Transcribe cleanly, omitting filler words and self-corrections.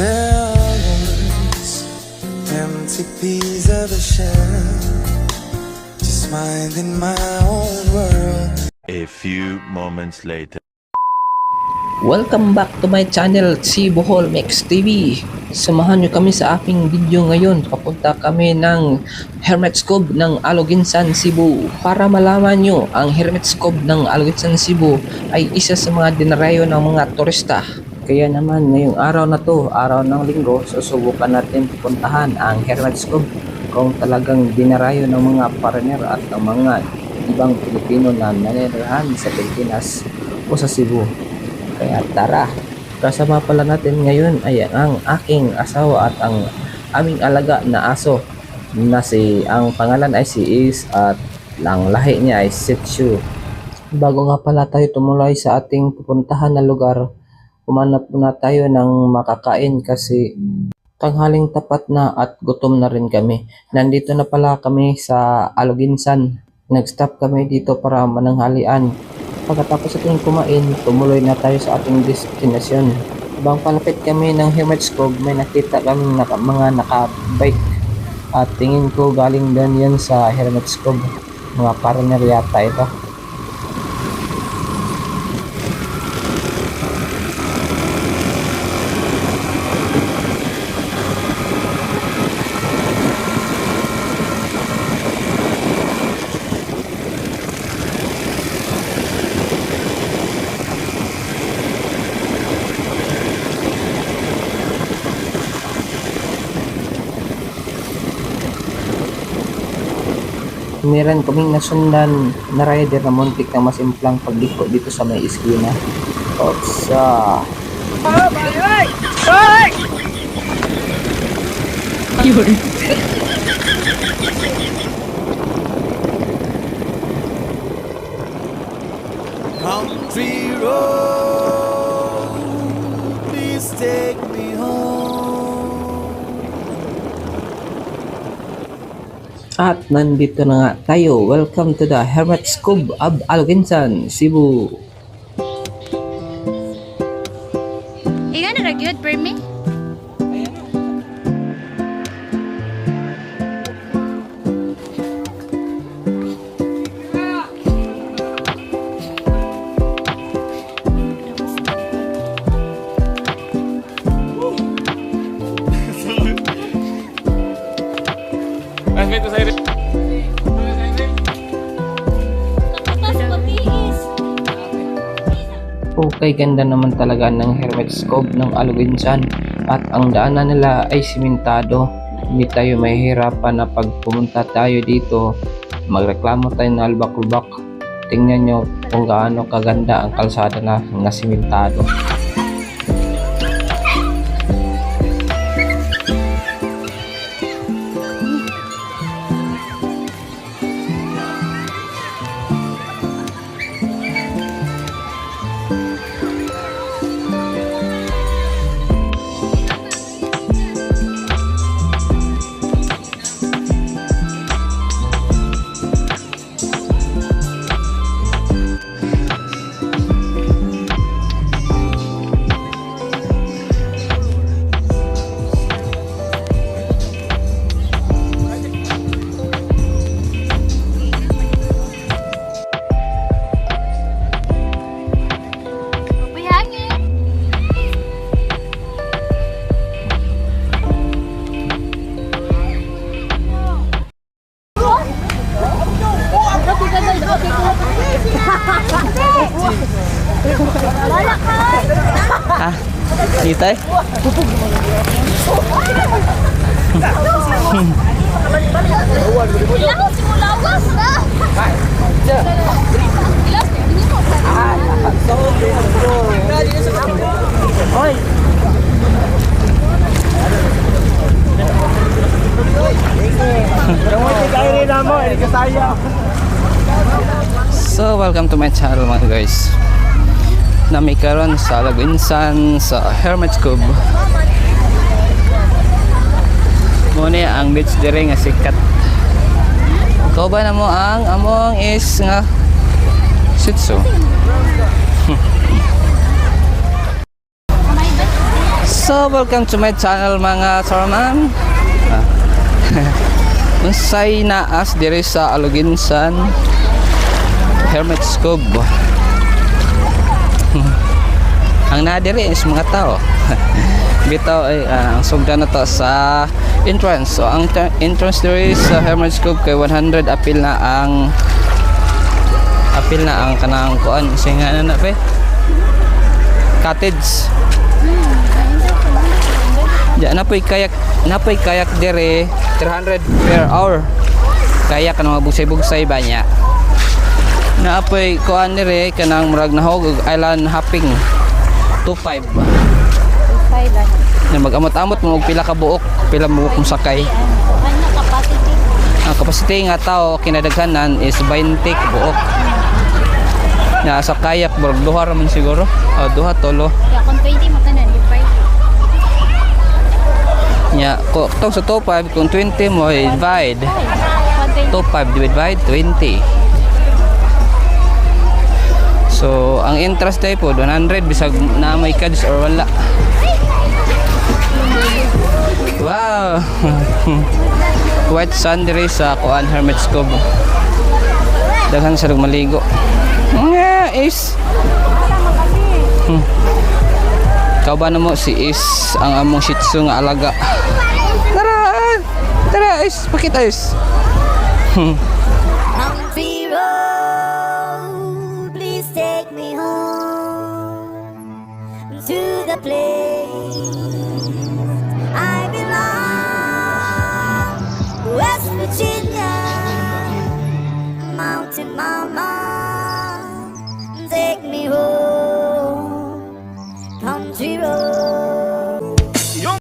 There are words, empty piece of a shell, just minding my own world. A few moments later. Welcome back to my channel, si Bohol Mix TV. Samahan nyo kami sa aking video ngayon. Papunta kami ng Hermit's Cove ng Aloginsan, Cebu. Para malaman nyo, ang Hermit's Cove ng Aloginsan, Cebu ay isa sa mga dinarayo ng mga turista. Kaya naman ngayong araw na to, araw ng linggo, susubukan natin pupuntahan ang Hermit's Cove kung talagang dinarayo ng mga foreigner at ng mga ibang Pilipino na nanirahan sa Pilipinas o sa Cebu. Kaya tara, kasama pala natin ngayon ay ang aking asawa at ang aming alaga na aso na ang pangalan ay si Is at ang lahi niya ay Shih Tzu. Bago nga pala tayo tumuloy sa ating pupuntahan na lugar, humanap muna tayo ng makakain kasi tanghaling tapat na at gutom na rin kami. Nandito na pala kami sa Aloginsan. Nag-stop kami dito para mananghalian. Pagkatapos ating kumain, tumuloy na tayo sa ating destinasyon. Habang palapit kami ng Hermit's Cove, may nakita kami mga naka-bike. At tingin ko galing doon yan sa Hermit's Cove. Mga foreigner yata ito. Meron kaming nasundan na rider na muntik na masimplang pagliko dito sa may iskina. Oops, Yun. Country road, please take me home. At nandito na nga tayo. Welcome to the Hermit's Cove of Aloginsan, Cebu. Iyan na ragyod, Permi? Okay, ganda naman talaga ng Hermit's Cove ng Aloginsan at ang daanan nila ay simentado. Hindi tayo mahihirapan na pag pumunta tayo dito, magreklamo tayo ng albak-lubak. Tingnan nyo kung gaano kaganda ang kalsada na simentado. Ah, dito eh. So, welcome to my channel mga guys. Nami karon sa Aloginsan sa Hermit's Cove. Muna ang beach dire nga sikat. Kauban na mo ang among is nga Shih Tzu. So, welcome to my channel mga sarman. Unsay naas diri sa Aloginsan Hermit's Cove. Ang nadiri is mga tao. Bitaw ay ang sugdan na to sa entrance. So ang entrance diri sa Hermit's Cove kay 100 apil na ang kanang kuan singa na pe. Cottage. Ya napoy kayak dire 300 per hour. Kayak kanang bugsay-bugsay ba niya. Napoy kuan dire kanang murag nahog island hopping. 2.5 ba? 5 lang. Na mag-amot-amot mo og pila ka buok, pila buok mo sakay. Ano capacity? Ang capacity nga tao kinadaghanan is 20 ka buok. Na sa kayak burag duha ra man siguro. O duha tolo. Ya kung 20 makanan yung 5. Nya ko tong sa 2.5 kung 20 mo divide. 2.5 divide by 20. So, ang interest tayo po, 100 bisag na may cards or wala. Wow! White sand diri sa kuan Hermit's Cove. Daghan sa maligo. Nga is. Kauban na mo si Is ang among Shih Tzu nga alaga. Tara Is, pakita Is. Country road, please take me home to the place